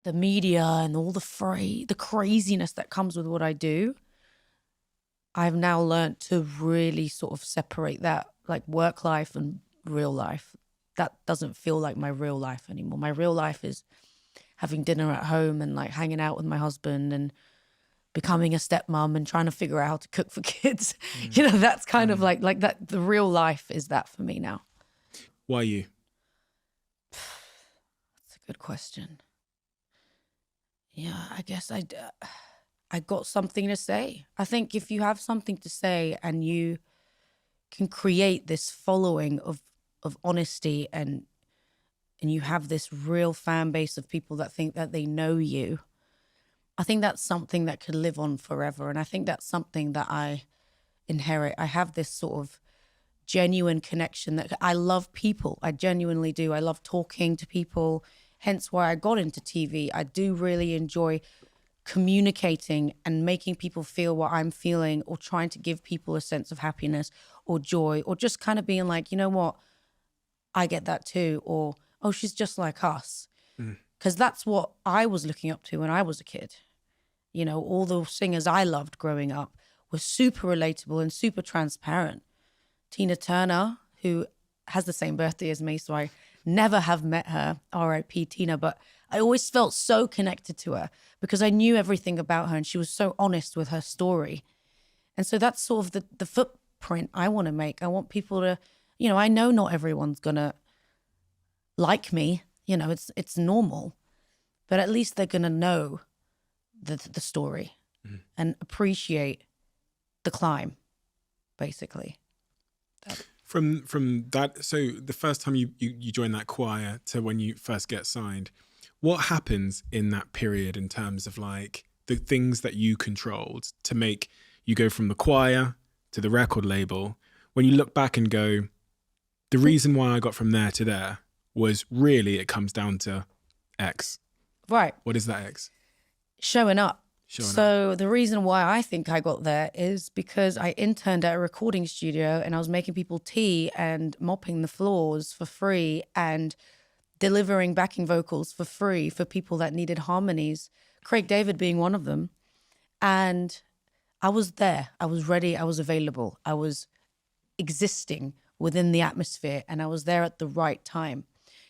the media and all the craziness that comes with what I do, I've now learned to really sort of separate that, like work life and real life. That doesn't feel like my real life anymore. My real life is having dinner at home and like hanging out with my husband and becoming a stepmom and trying to figure out how to cook for kids. You know, that's kind of like that. The real life is that for me now. Why you? That's a good question. Yeah, I guess I got something to say. I think if you have something to say and you can create this following of honesty and you have this real fan base of people that think that they know you, I think that's something that could live on forever. And I think that's something that I inherit. I have this sort of genuine connection that I love people. I genuinely do. I love talking to people, hence why I got into TV. I do really enjoy communicating and making people feel what I'm feeling, or trying to give people a sense of happiness or joy, or just kind of being like, you know what, I get that too, or, oh, she's just like us. Because that's what I was looking up to when I was a kid. You know, all the singers I loved growing up were super relatable and super transparent. Tina Turner, who has the same birthday as me, so I never have met her, R.I.P. Tina, but I always felt so connected to her because I knew everything about her and she was so honest with her story. And so that's sort of the footprint I want to make. I want people to, you know, I know not everyone's gonna like me, you know, it's normal, but at least they're gonna know the story and appreciate the climb, basically. From that, so the first time you join that choir to when you first get signed, what happens in that period in terms of like the things that you controlled to make you go from the choir to the record label? When you look back and go, the reason why I got from there to there was really, it comes down to X. Right. What is that X? Showing up. The reason why I think I got there is because I interned at a recording studio and I was making people tea and mopping the floors for free and delivering backing vocals for free for people that needed harmonies, Craig David being one of them. And I was there. I was ready. I was available. I was existing within the atmosphere and I was there at the right time.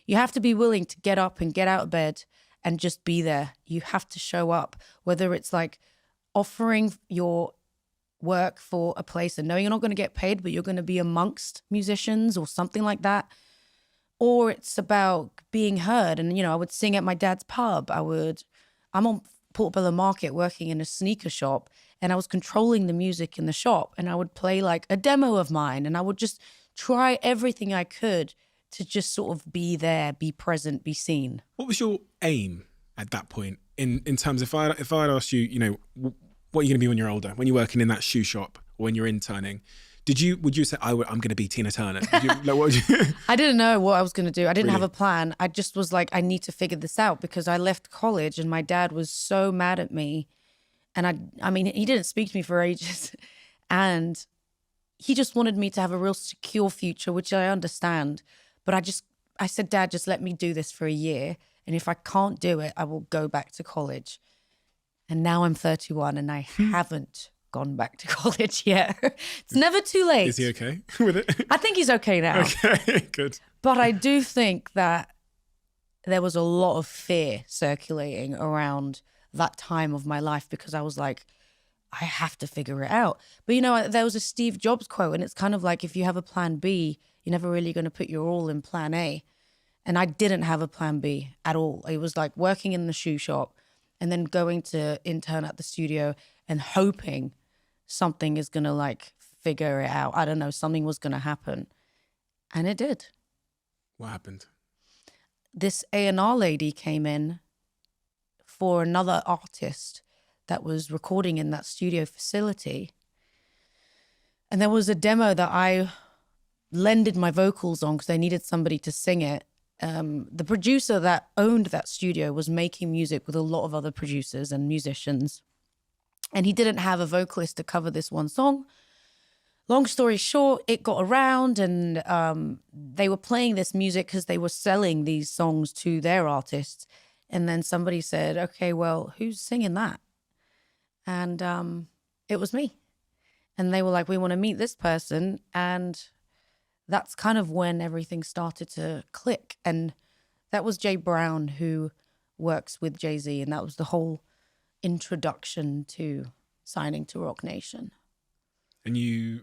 You have to be willing to get up and get out of bed and just be there. You have to show up, whether it's like offering your work for a place and knowing you're not going to get paid, but you're going to be amongst musicians or something like that. Or it's about being heard. And, you know, I would sing at my dad's pub. I'm on Portobello Market working in a sneaker shop and I was controlling the music in the shop and I would play like a demo of mine and I would just try everything I could to just sort of be there, be present, be seen. What was your aim at that point in terms of if I'd asked you, you know, what are you going to be when you're older, when you're working in that shoe shop or when you're interning? Would you say, I'm going to be Tina Turner? I didn't know what I was going to do. I didn't have a plan. I just was like, I need to figure this out because I left college and my dad was so mad at me. And I mean, he didn't speak to me for ages. And he just wanted me to have a real secure future, which I understand. But I said, Dad, just let me do this for a year. And if I can't do it, I will go back to college. And now I'm 31 and I haven't gone back to college yet. It's never too late. Is he okay with it? I think he's okay now. Okay, good. But I do think that there was a lot of fear circulating around that time of my life because I was like, I have to figure it out. But, you know, there was a Steve Jobs quote and it's kind of like if you have a plan B, you're never really going to put your all in plan A. And I didn't have a plan B at all. It was like working in the shoe shop and then going to intern at the studio and hoping something is going to like figure it out. I don't know, something was going to happen. And it did. What happened? This A&R lady came in for another artist that was recording in that studio facility. And there was a demo that I lended my vocals on because they needed somebody to sing it. The producer that owned that studio was making music with a lot of other producers and musicians. And he didn't have a vocalist to cover this one song. Long story short, it got around and they were playing this music because they were selling these songs to their artists. And then somebody said, okay, well, who's singing that? And it was me. And they were like, we want to meet this person. And that's kind of when everything started to click. And that was Jay Brown, who works with Jay-Z. And that was the whole introduction to signing to Rock Nation. And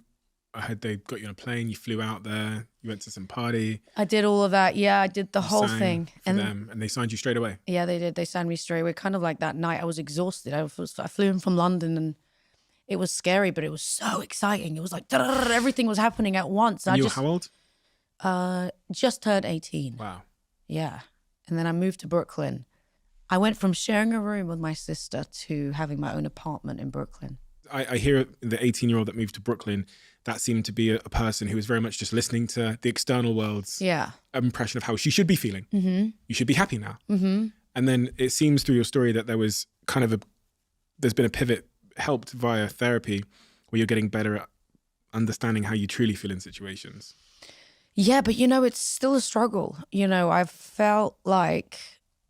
I heard they got you on a plane, you flew out there, you went to some party. I did all of that. Yeah, I did the whole thing. For them, and they signed you straight away? Yeah, they did. They signed me straight away. Kind of like that night, I was exhausted. I flew in from London, and it was scary, but it was so exciting. It was like everything was happening at once. And you were how old? Just turned 18. Wow. Yeah. And then I moved to Brooklyn. I went from sharing a room with my sister to having my own apartment in Brooklyn. I hear the 18-year-old that moved to Brooklyn, that seemed to be a person who was very much just listening to the external world's impression of how she should be feeling. Mm-hmm. You should be happy now. Mm-hmm. And then it seems through your story that there was kind of there's been a pivot helped via therapy where you're getting better at understanding how you truly feel in situations. Yeah, but it's still a struggle. I've felt like,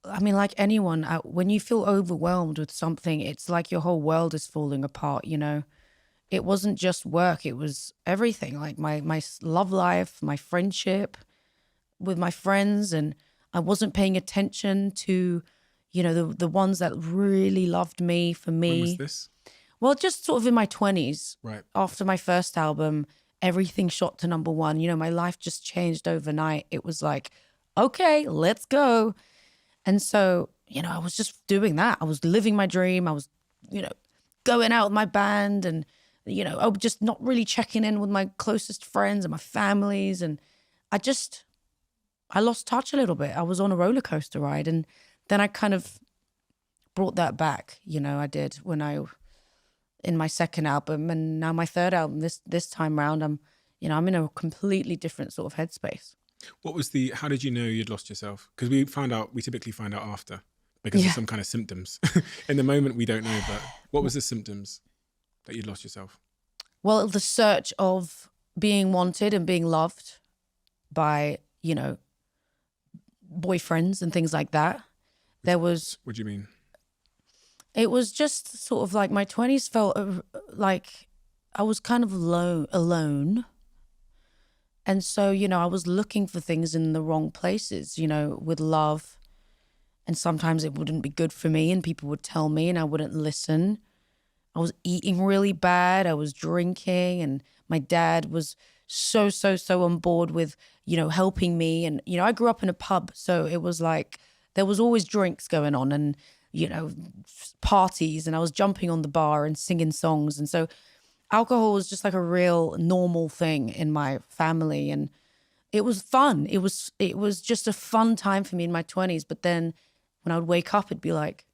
like anyone, when you feel overwhelmed with something, it's like your whole world is falling apart, It wasn't just work, it was everything, like my love life, my friendship with my friends, and I wasn't paying attention to, the ones that really loved me for me. When was this? Well, just sort of in my 20s. Right. After my first album, everything shot to number one. My life just changed overnight. It was like, okay, let's go. And so, I was just doing that. I was living my dream. I was, going out with my band and, I was just not really checking in with my closest friends and my families. And I lost touch a little bit. I was on a roller coaster ride. And then I kind of brought that back, I did in my second album, and now my third album, this time round, I'm in a completely different sort of headspace. How did you know you'd lost yourself? Because we typically find out after because of some kind of symptoms. In the moment, we don't know, but what was the symptoms that you'd lost yourself? Well, the search of being wanted and being loved by, boyfriends and things like that. What do you mean? It was just sort of like my 20s felt like I was kind of alone. And so, I was looking for things in the wrong places, with love. And sometimes it wouldn't be good for me and people would tell me and I wouldn't listen. I was eating really bad. I was drinking, and my dad was so on board with, helping me. And, I grew up in a pub. So it was like there was always drinks going on and, parties, and I was jumping on the bar and singing songs. And so alcohol was just like a real normal thing in my family. And it was fun. It was just a fun time for me in my 20s. But then when I would wake up, it'd be like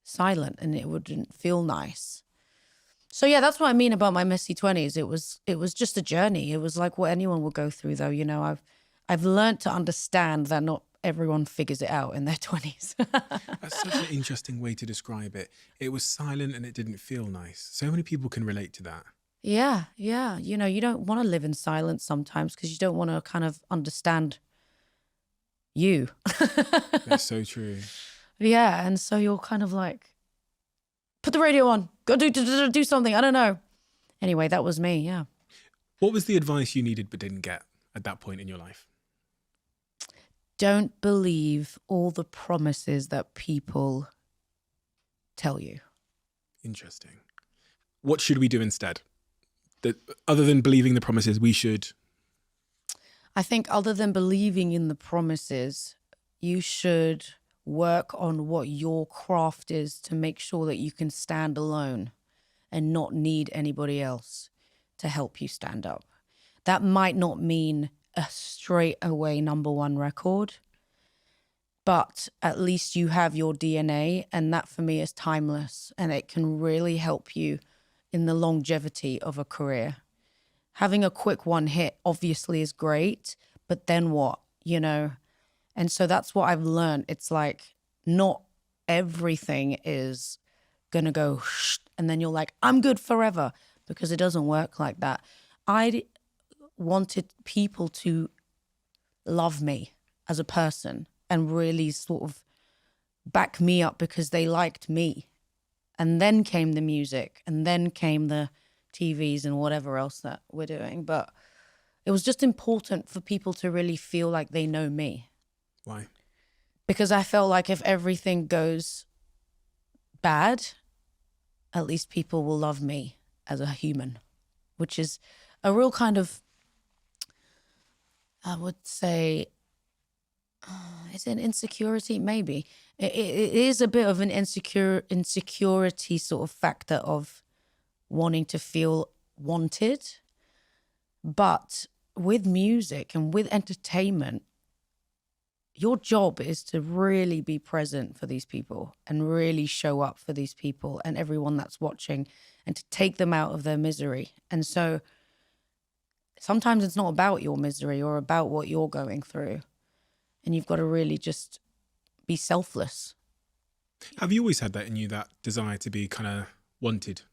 silent and it wouldn't feel nice. So yeah, that's what I mean about my messy 20s. It was just a journey. It was like what anyone will go through though. I've learned to understand that not everyone figures it out in their 20s. That's such an interesting way to describe it. It was silent and it didn't feel nice. So many people can relate to that. Yeah. You don't want to live in silence sometimes because you don't want to kind of understand you. That's so true. Yeah, and so you're kind of like, put the radio on, go do something, I don't know. Anyway, that was me, yeah. What was the advice you needed but didn't get at that point in your life? Don't believe all the promises that people tell you. Interesting. What should we do instead? Other than believing the promises, we should... I think other than believing in the promises, you should work on what your craft is to make sure that you can stand alone and not need anybody else to help you stand up. That might not mean a straight away number one record, but at least you have your DNA, and that for me is timeless, and it can really help you in the longevity of a career. Having a quick one hit obviously is great, but then what, And so that's what I've learned. It's like not everything is gonna go and then you're like, I'm good forever, because it doesn't work like that. I wanted people to love me as a person. and really sort of back me up because they liked me. And then came the music, and then came the TVs and whatever else that we're doing. But it was just important for people to really feel like they know me. Why? Because I felt like if everything goes bad, at least people will love me as a human, which is a real kind of, I would say, is it an insecurity? Maybe. It is a bit of an insecurity sort of factor of wanting to feel wanted. But with music and with entertainment, your job is to really be present for these people and really show up for these people and everyone that's watching, and to take them out of their misery. And so sometimes it's not about your misery or about what you're going through. And you've got to really just be selfless. Have you always had that in you, that desire to be kind of wanted?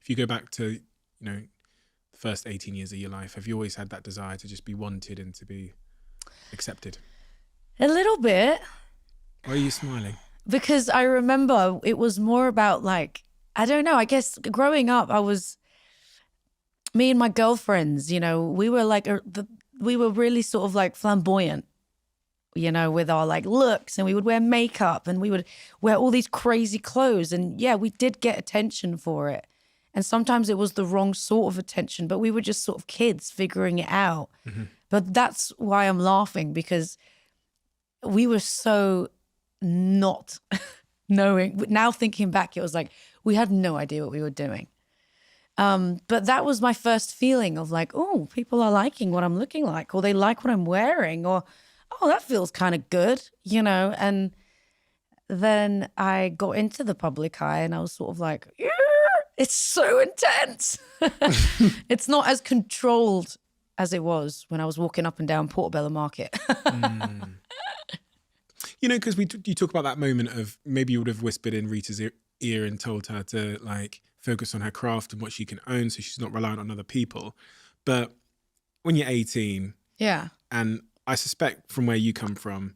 If you go back to, the first 18 years of your life, have you always had that desire to just be wanted and to be accepted? A little bit. Why are you smiling? Because I remember it was more about like, I don't know, I guess growing up, me and my girlfriends, we were like, we were really sort of like flamboyant, with our like looks, and we would wear makeup and we would wear all these crazy clothes. And yeah, we did get attention for it. And sometimes it was the wrong sort of attention, but we were just sort of kids figuring it out. Mm-hmm. But that's why I'm laughing, because we were so not knowing. Now thinking back, it was like, we had no idea what we were doing. But that was my first feeling of like, oh, people are liking what I'm looking like, or they like what I'm wearing, or, oh, that feels kind of good, And then I got into the public eye and I was sort of like, yeah, it's so intense. It's not as controlled as it was when I was walking up and down Portobello Market. Because you talk about that moment of maybe you would have whispered in Rita's ear and told her to like focus on her craft and what she can own so she's not reliant on other people. But when you're 18, yeah, and I suspect from where you come from,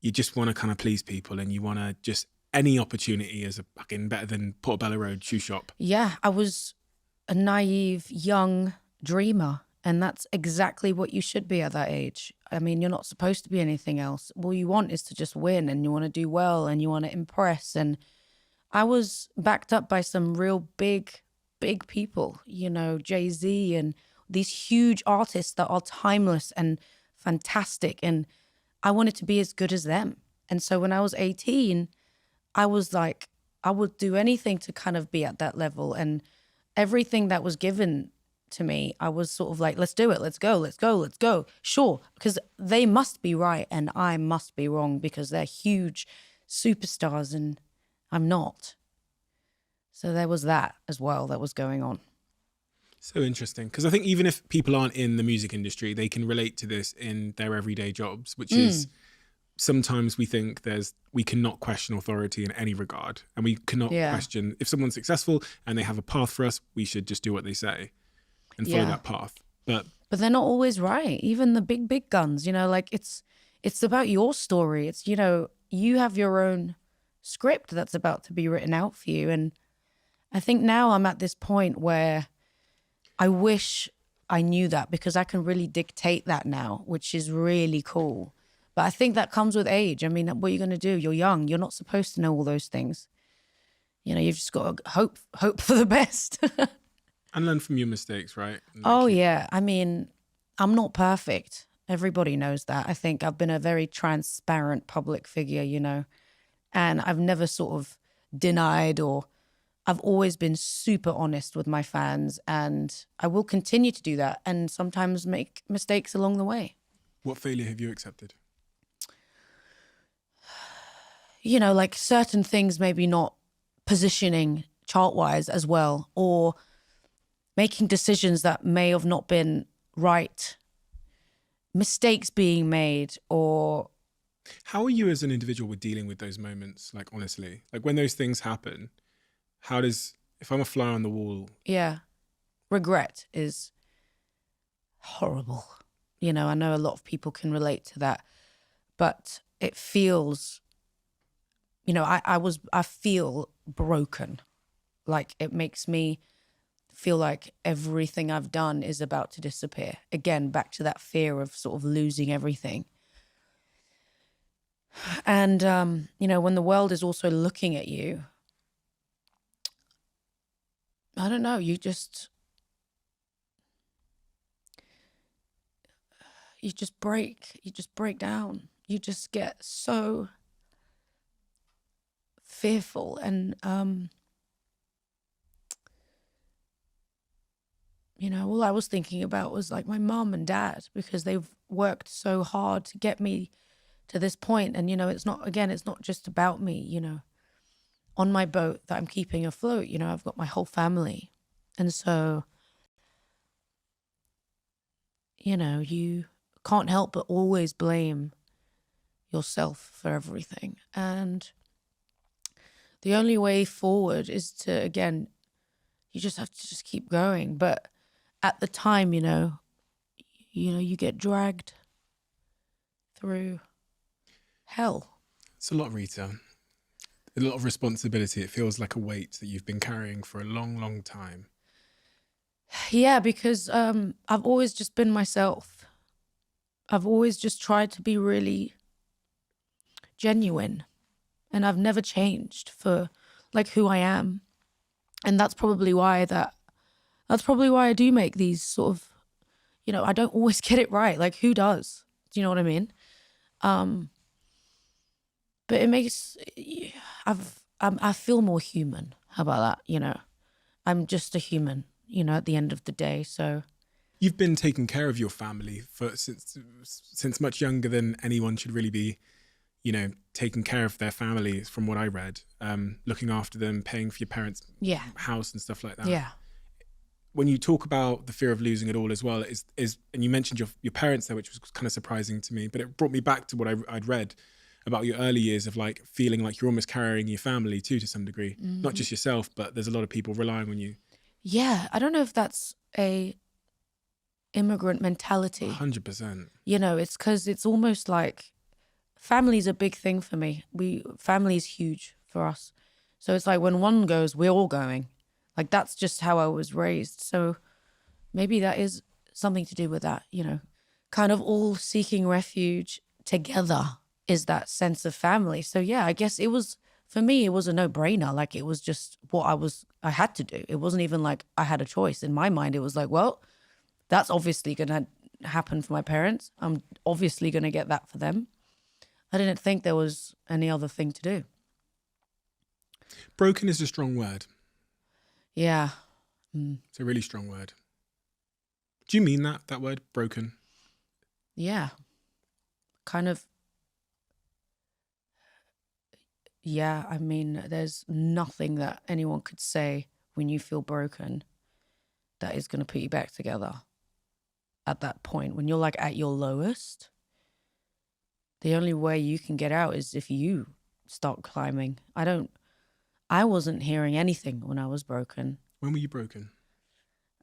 you just want to kind of please people and you want to just, any opportunity is a fucking better than Portobello Road shoe shop. Yeah, I was a naive young dreamer, and that's exactly what you should be at that age. I mean, you're not supposed to be anything else. All you want is to just win, and you want to do well, and you want to impress. And I was backed up by some real big people, Jay-Z and these huge artists that are timeless and fantastic. And I wanted to be as good as them. And so when I was 18, I was like, I would do anything to kind of be at that level. And everything that was given to me, I was sort of like, let's do it. Let's go. Sure. Because they must be right and I must be wrong because they're huge superstars and I'm not. So there was that as well that was going on. So interesting. Because I think even if people aren't in the music industry, they can relate to this in their everyday jobs, which is sometimes we think we cannot question authority in any regard. And we cannot question if someone's successful and they have a path for us, we should just do what they say and follow that path. But they're not always right. Even the big guns, like it's about your story. It's, you have your own script that's about to be written out for you. And I think now I'm at this point where I wish I knew that, because I can really dictate that now, which is really cool. But I think that comes with age. I mean, what are you going to do? You're young. You're not supposed to know all those things. You've just got to hope for the best. And learn from your mistakes, right? Yeah. I mean, I'm not perfect. Everybody knows that. I think I've been a very transparent public figure, and I've never sort of denied, or I've always been super honest with my fans, and I will continue to do that and sometimes make mistakes along the way. What failure have you accepted? Like certain things maybe not positioning chart-wise as well, or making decisions that may have not been right, mistakes being made, or... How are you as an individual with dealing with those moments, like honestly? Like when those things happen, if I'm a fly on the wall... Yeah, regret is horrible. I know a lot of people can relate to that, but it feels, you know, I feel broken. Like it makes me feel like everything I've done is about to disappear. Again, back to that fear of sort of losing everything. And, you know, when the world is also looking at you, I don't know, you just break down. You just get so fearful. And, you know, all I was thinking about was like my mom and dad, because they've worked so hard to get me to this point. And, you know, it's not just about me, you know, on my boat that I'm keeping afloat, you know, I've got my whole family. And so, you know, you can't help but always blame yourself for everything. And the only way forward is to, again, you just have to just keep going. But at the time, you know, you get dragged through hell. It's a lot, Rita. A lot of responsibility. It feels like a weight that you've been carrying for a long, long time. Yeah, because I've always just been myself. I've always just tried to be really genuine, and I've never changed for like who I am. And that's probably why I do make these sort of, you know, I don't always get it right. Like who does? Do you know what I mean? But it makes, I feel more human. How about that? You know, I'm just a human, you know, at the end of the day. So you've been taking care of your family since much younger than anyone should really be, you know, taking care of their families, from what I read, looking after them, paying for your parents' house and stuff like that. Yeah. When you talk about the fear of losing it all as well, and you mentioned your parents there, which was kind of surprising to me, but it brought me back to what I'd read about your early years of like feeling like you're almost carrying your family too, to some degree, not just yourself, but there's a lot of people relying on you. Yeah. I don't know if that's a immigrant mentality. 100%. You know, it's because it's almost like family's a big thing for me. Family is huge for us. So it's like when one goes, we're all going. Like that's just how I was raised. So maybe that is something to do with that, you know, kind of all seeking refuge together is that sense of family. So yeah, I guess for me, it was a no-brainer. Like it was just what I had to do. It wasn't even like I had a choice. In my mind, it was like, well, that's obviously going to happen for my parents. I'm obviously going to get that for them. I didn't think there was any other thing to do. Broken is a strong word. Yeah. It's a really strong word. Do you mean that word, broken? Yeah. Kind of. Yeah, I mean, there's nothing that anyone could say when you feel broken that is going to put you back together at that point. When you're like at your lowest, the only way you can get out is if you start climbing. I wasn't hearing anything when I was broken. When were you broken?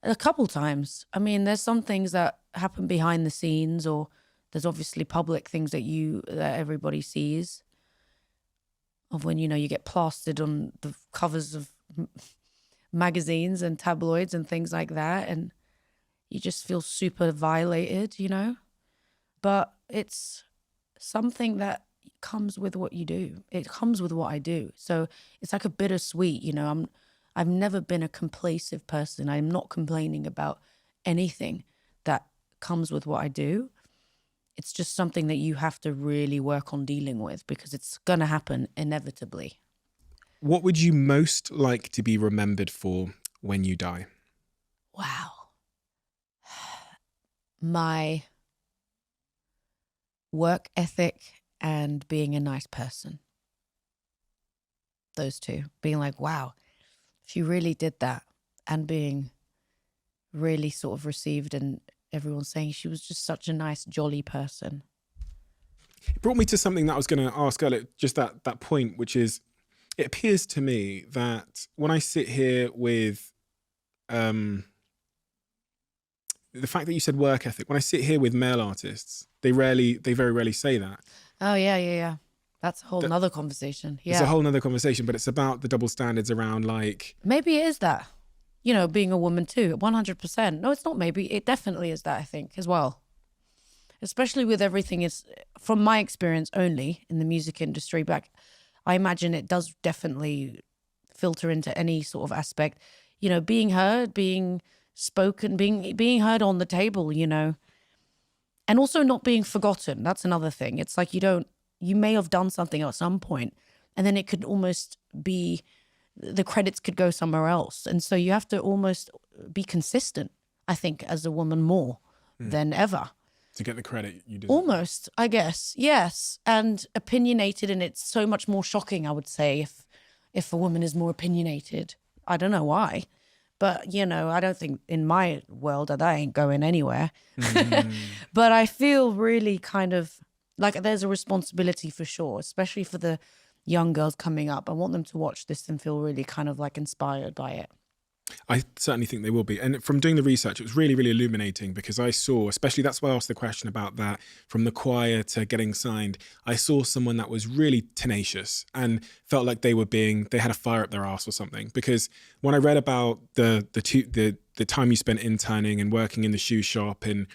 A couple times. I mean, there's some things that happen behind the scenes, or there's obviously public things that everybody sees. Of when, you know, you get plastered on the covers of magazines and tabloids and things like that, and you just feel super violated, you know. But it's something that comes with what you do. It comes with what I do. So it's like a bittersweet, you know. I've never been a complacent person. I'm not complaining about anything that comes with what I do. It's just something that you have to really work on dealing with, because it's going to happen inevitably. What would you most like to be remembered for when you die? Wow. My work ethic and being a nice person. Those two. Being like, wow, she really did that. And being really sort of received, and everyone saying she was just such a nice, jolly person. It brought me to something that I was going to ask earlier, just that point, which is, it appears to me that when I sit here with the fact that you said work ethic, when I sit here with male artists, they very rarely say that. Oh, yeah. That's a whole nother conversation. It's a Yeah. whole nother conversation, but it's about the double standards around like, Maybe it is that, being a woman too, 100%. No, it's not maybe. It definitely is that, I think, as well. Especially with everything is, from my experience only in the music industry, back, I imagine it does definitely filter into any sort of aspect, being heard, being spoken, being heard on the table, and also not being forgotten. That's another thing. It's like you may have done something at some point, and then it could almost be, the credits could go somewhere else. And so you have to almost be consistent, I think, as a woman more than ever. to get the credit you deserve. Almost, I guess. Yes. And opinionated, and it's so much more shocking, I would say, if a woman is more opinionated. I don't know why. But, I don't think in my world that ain't going anywhere. But I feel really kind of like there's a responsibility for sure, especially for the young girls coming up. I want them to watch this and feel really kind of like inspired by it. I certainly think they will be. And from doing the research, it was really, really illuminating because I saw, especially that's why I asked the question about that, from the choir to getting signed, I saw someone that was really tenacious and felt like they had a fire up their ass or something. Because when I read about the time you spent interning and working in the shoe shop and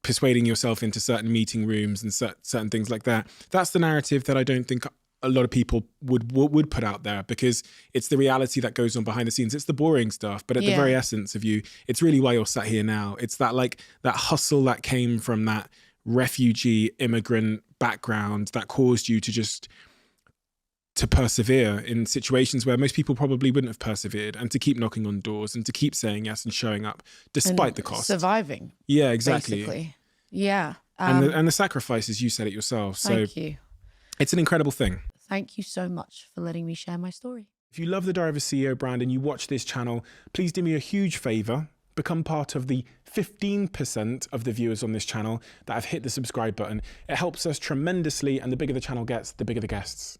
persuading yourself into certain meeting rooms and certain things like that, that's the narrative that I don't think a lot of people would put out there, because it's the reality that goes on behind the scenes. It's the boring stuff, but at the very essence of you, it's really why you're sat here now. It's that that hustle that came from that refugee immigrant background that caused you to persevere in situations where most people probably wouldn't have persevered, and to keep knocking on doors and to keep saying yes and showing up despite the cost. Surviving. Yeah, exactly. Basically. Yeah. And the sacrifices, you said it yourself. So thank you. It's an incredible thing. Thank you so much for letting me share my story. If you love the Diary of a CEO brand and you watch this channel, please do me a huge favor. Become part of the 15% of the viewers on this channel that have hit the subscribe button. It helps us tremendously, and the bigger the channel gets, the bigger the guests.